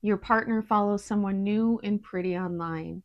Your partner follows someone new and pretty online,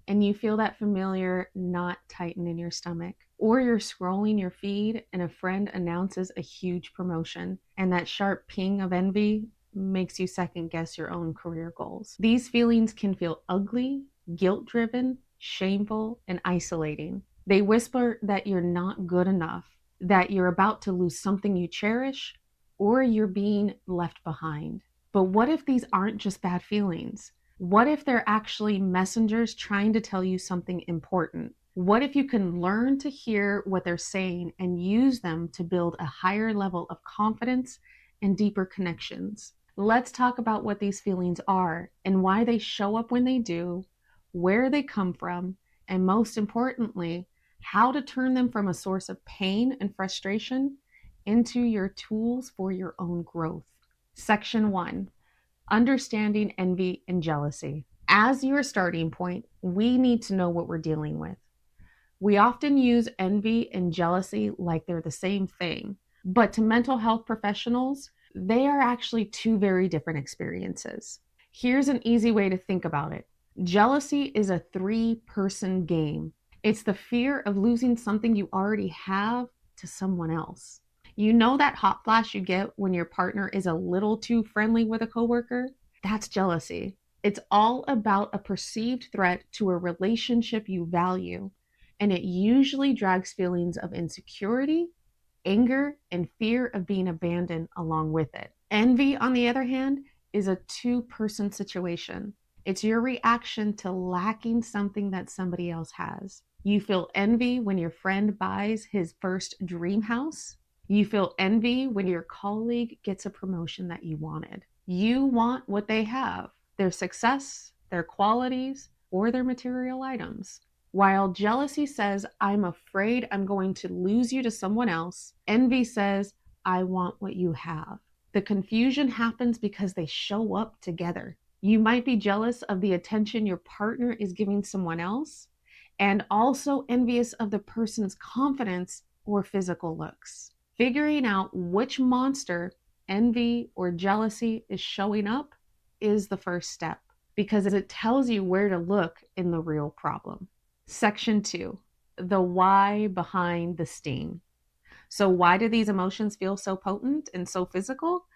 and you feel that familiar knot tighten in your stomach. Or you're scrolling your feed and a friend announces a huge promotion, and that sharp ping of envy makes you second guess your own career goals. These feelings can feel ugly, guilt driven, shameful, and isolating. They whisper that you're not good enough, that you're about to lose something you cherish, or you're being left behind. But what if these aren't just bad feelings? What if they're actually messengers trying to tell you something important? What if you can learn to hear what they're saying and use them to build a higher level of confidence and deeper connections? Let's talk about what these feelings are and why they show up when they do, where they come from, and most importantly, how to turn them from a source of pain and frustration into your tools for your own growth. Section 1: Understanding envy and jealousy. As your starting point, we need to know what we're dealing with. We often use envy and jealousy like they're the same thing, but to mental health professionals, they are actually two very different experiences. Here's an easy way to think about it. Jealousy is a three-person game. It's the fear of losing something you already have to someone else. You know that hot flash you get when your partner is a little too friendly with a coworker? That's jealousy. It's all about a perceived threat to a relationship you value, and it usually drags feelings of insecurity, anger, and fear of being abandoned along with it. Envy, on the other hand, is a two-person situation. It's your reaction to lacking something that somebody else has. You feel envy when your friend buys his first dream house. You feel envy when your colleague gets a promotion that you wanted. You want what they have, their success, their qualities, or their material items. While jealousy says, I'm afraid I'm going to lose you to someone else, envy says, I want what you have. The confusion happens because they show up together. You might be jealous of the attention your partner is giving someone else, and also envious of the person's confidence or physical looks. Figuring out which monster, envy or jealousy, is showing up is the first step because it tells you where to look in the real problem. Section 2: The why behind the sting. So, why do these emotions feel so potent and so physical?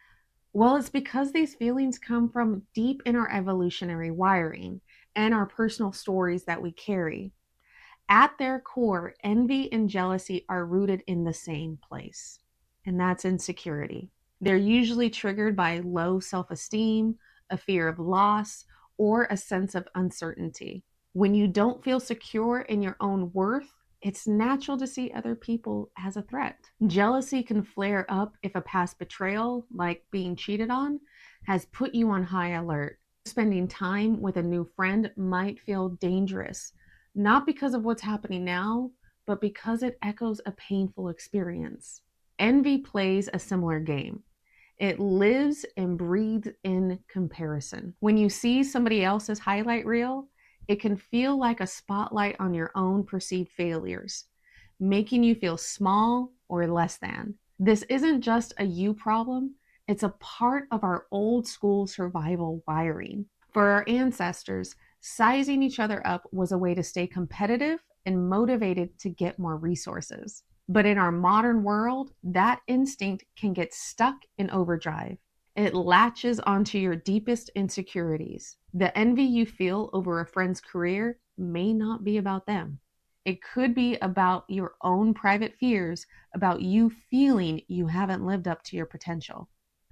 Well, it's because these feelings come from deep in our evolutionary wiring and our personal stories that we carry. At their core, envy and jealousy are rooted in the same place, and that's insecurity. They're usually triggered by low self-esteem, a fear of loss, or a sense of uncertainty. When you don't feel secure in your own worth, it's natural to see other people as a threat. Jealousy can flare up if a past betrayal, like being cheated on, has put you on high alert. Spending time with a new friend might feel dangerous, not because of what's happening now, but because it echoes a painful experience. Envy plays a similar game. It lives and breathes in comparison. When you see somebody else's highlight reel, it can feel like a spotlight on your own perceived failures, making you feel small or less than. This isn't just a you problem, it's a part of our old school survival wiring. For our ancestors, sizing each other up was a way to stay competitive and motivated to get more resources. But in our modern world, that instinct can get stuck in overdrive. It latches onto your deepest insecurities. The envy you feel over a friend's career may not be about them. It could be about your own private fears, about you feeling you haven't lived up to your potential.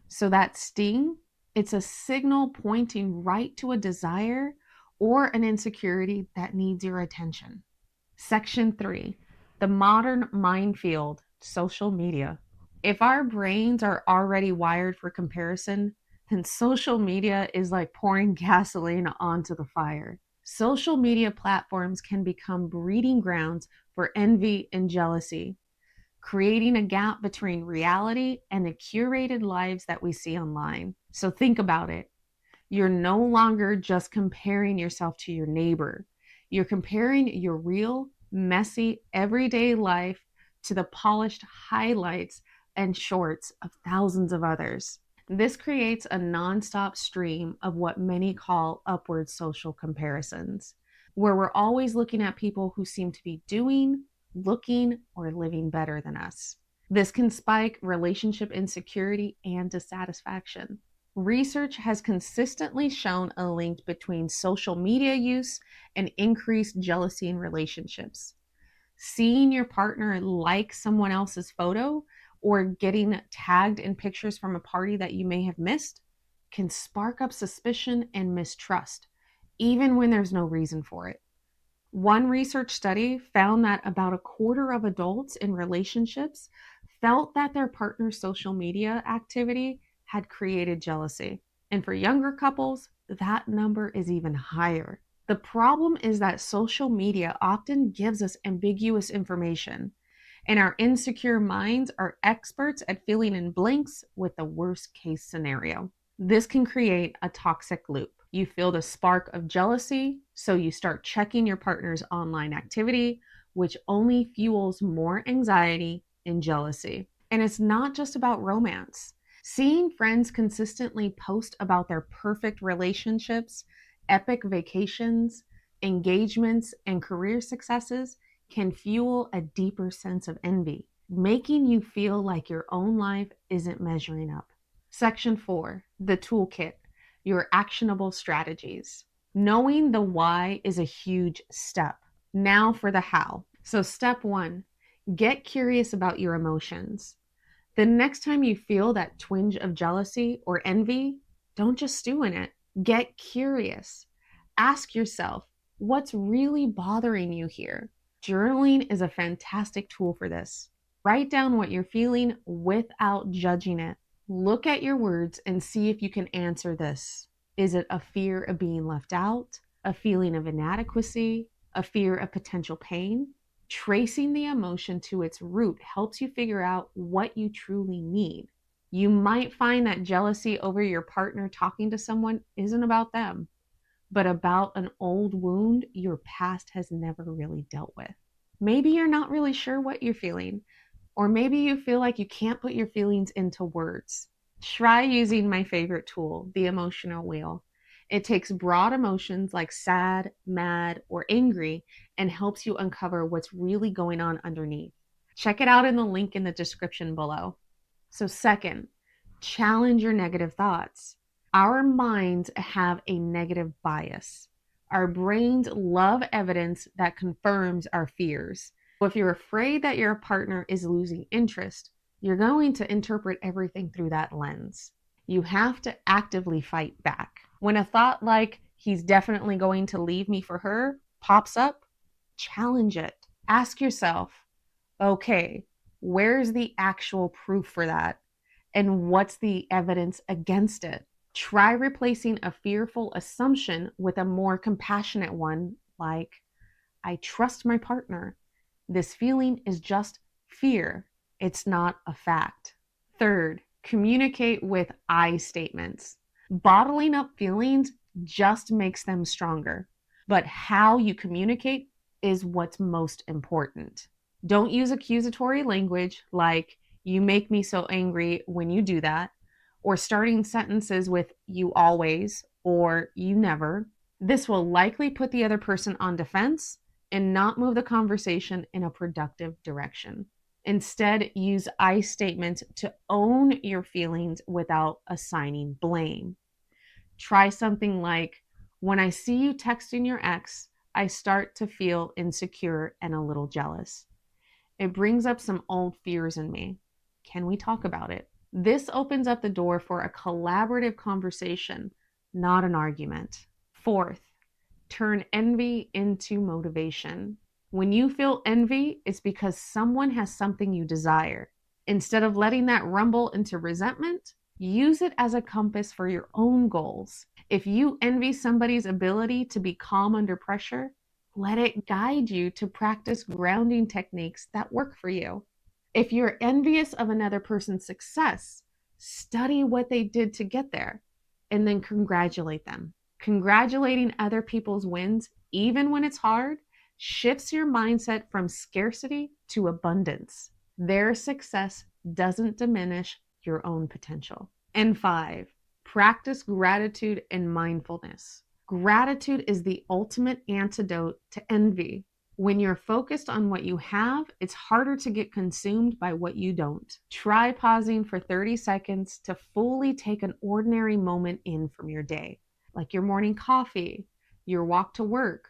So that sting, it's a signal pointing right to a desire or an insecurity that needs your attention. Section 3: The modern minefield, social media. If our brains are already wired for comparison, then social media is like pouring gasoline onto the fire. Social media platforms can become breeding grounds for envy and jealousy, creating a gap between reality and the curated lives that we see online. So think about it. You're no longer just comparing yourself to your neighbor. You're comparing your real, messy, everyday life to the polished highlights and shorts of thousands of others. This creates a nonstop stream of what many call upward social comparisons, where we're always looking at people who seem to be doing, looking, or living better than us. This can spike relationship insecurity and dissatisfaction. Research has consistently shown a link between social media use and increased jealousy in relationships. Seeing your partner like someone else's photo or getting tagged in pictures from a party that you may have missed can spark up suspicion and mistrust, even when there's no reason for it. One research study found that about a quarter of adults in relationships felt that their partner's social media activity had created jealousy. And for younger couples, that number is even higher. The problem is that social media often gives us ambiguous information, and our insecure minds are experts at filling in blanks with the worst case scenario. This can create a toxic loop. You feel the spark of jealousy, so you start checking your partner's online activity, which only fuels more anxiety and jealousy. And it's not just about romance. Seeing friends consistently post about their perfect relationships, epic vacations, engagements, and career successes can fuel a deeper sense of envy, making you feel like your own life isn't measuring up. Section 4, the toolkit, your actionable strategies. Knowing the why is a huge step. Now for the how. So, step 1, get curious about your emotions. The next time you feel that twinge of jealousy or envy, don't just stew in it. Get curious. Ask yourself, what's really bothering you here? Journaling is a fantastic tool for this. Write down what you're feeling without judging it. Look at your words and see if you can answer this. Is it a fear of being left out, a feeling of inadequacy, a fear of potential pain? Tracing the emotion to its root helps you figure out what you truly need. You might find that jealousy over your partner talking to someone isn't about them, but about an old wound your past has never really dealt with. Maybe you're not really sure what you're feeling, or maybe you feel like you can't put your feelings into words. Try using my favorite tool, the emotional wheel. It takes broad emotions like sad, mad, or angry and helps you uncover what's really going on underneath. Check it out in the link in the description below. So, second, challenge your negative thoughts. Our minds have a negative bias. Our brains love evidence that confirms our fears. If you're afraid that your partner is losing interest, you're going to interpret everything through that lens. You have to actively fight back. When a thought like, he's definitely going to leave me for her, pops up, challenge it. Ask yourself, okay, where's the actual proof for that? And what's the evidence against it? Try replacing a fearful assumption with a more compassionate one, like, I trust my partner. This feeling is just fear. It's not a fact. Third, communicate with I statements. Bottling up feelings just makes them stronger, but how you communicate is what's most important. Don't use accusatory language like, you make me so angry when you do that, or starting sentences with you always or you never. This will likely put the other person on defense and not move the conversation in a productive direction. Instead, use I statements to own your feelings without assigning blame. Try something like, when I see you texting your ex, I start to feel insecure and a little jealous. It brings up some old fears in me. Can we talk about it? This opens up the door for a collaborative conversation, not an argument. Fourth, turn envy into motivation. When you feel envy, it's because someone has something you desire. Instead of letting that rumble into resentment, use it as a compass for your own goals. If you envy somebody's ability to be calm under pressure, let it guide you to practice grounding techniques that work for you. If you're envious of another person's success, study what they did to get there and then congratulate them. Congratulating other people's wins, even when it's hard, shifts your mindset from scarcity to abundance. Their success doesn't diminish your own potential. And 5, practice gratitude and mindfulness. Gratitude is the ultimate antidote to envy. When you're focused on what you have, it's harder to get consumed by what you don't. Try pausing for 30 seconds to fully take an ordinary moment in from your day, like your morning coffee, your walk to work,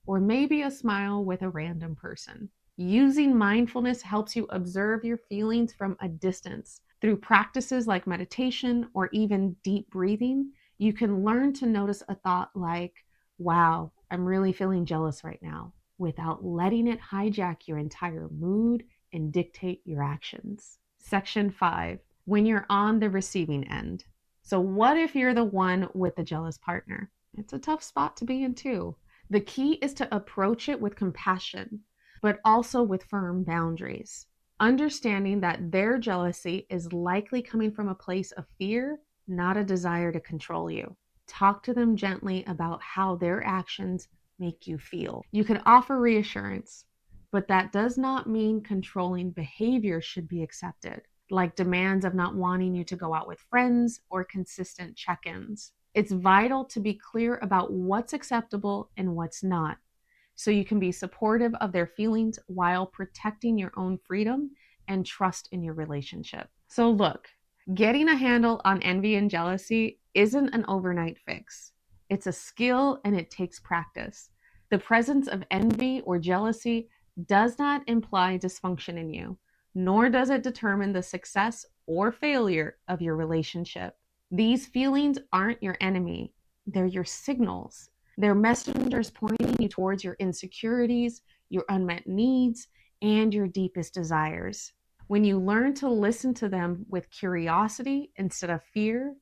or maybe a smile with a random person. Using mindfulness helps you observe your feelings from a distance. Through practices like meditation or even deep breathing, you can learn to notice a thought like, wow, I'm really feeling jealous right now, without letting it hijack your entire mood and dictate your actions. Section 5, when you're on the receiving end. So, what if you're the one with the jealous partner? It's a tough spot to be in, too. The key is to approach it with compassion, but also with firm boundaries. Understanding that their jealousy is likely coming from a place of fear, not a desire to control you. Talk to them gently about how their actions make you feel. You can offer reassurance, but that does not mean controlling behavior should be accepted, like demands of not wanting you to go out with friends or consistent check ins. It's vital to be clear about what's acceptable and what's not, so you can be supportive of their feelings while protecting your own freedom and trust in your relationship. So, look, getting a handle on envy and jealousy isn't an overnight fix. It's a skill and it takes practice. The presence of envy or jealousy does not imply dysfunction in you, nor does it determine the success or failure of your relationship. These feelings aren't your enemy, they're your signals. They're messengers pointing you towards your insecurities, your unmet needs, and your deepest desires. When you learn to listen to them with curiosity instead of fear,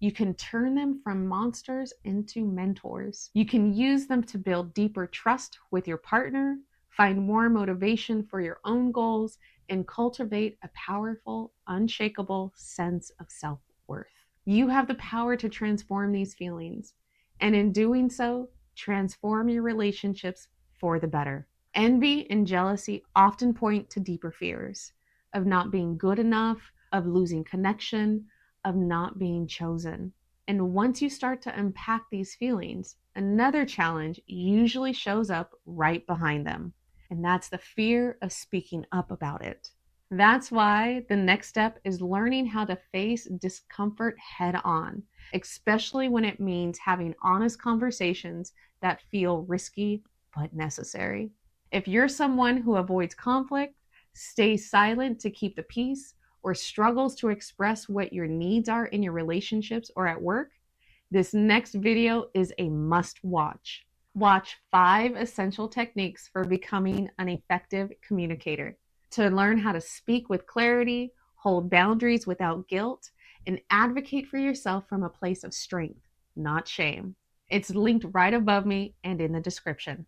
you can turn them from monsters into mentors. You can use them to build deeper trust with your partner, find more motivation for your own goals, and cultivate a powerful, unshakable sense of self-worth. You have the power to transform these feelings, and in doing so, transform your relationships for the better. Envy and jealousy often point to deeper fears of not being good enough, of losing connection, of not being chosen. And once you start to unpack these feelings, another challenge usually shows up right behind them, and that's the fear of speaking up about it. That's why the next step is learning how to face discomfort head on, especially when it means having honest conversations that feel risky but necessary. If you're someone who avoids conflict, stays silent to keep the peace, or struggles to express what your needs are in your relationships or at work, this next video is a must watch. Watch 5 essential techniques for becoming an effective communicator, to learn how to speak with clarity, hold boundaries without guilt, and advocate for yourself from a place of strength, not shame. It's linked right above me and in the description.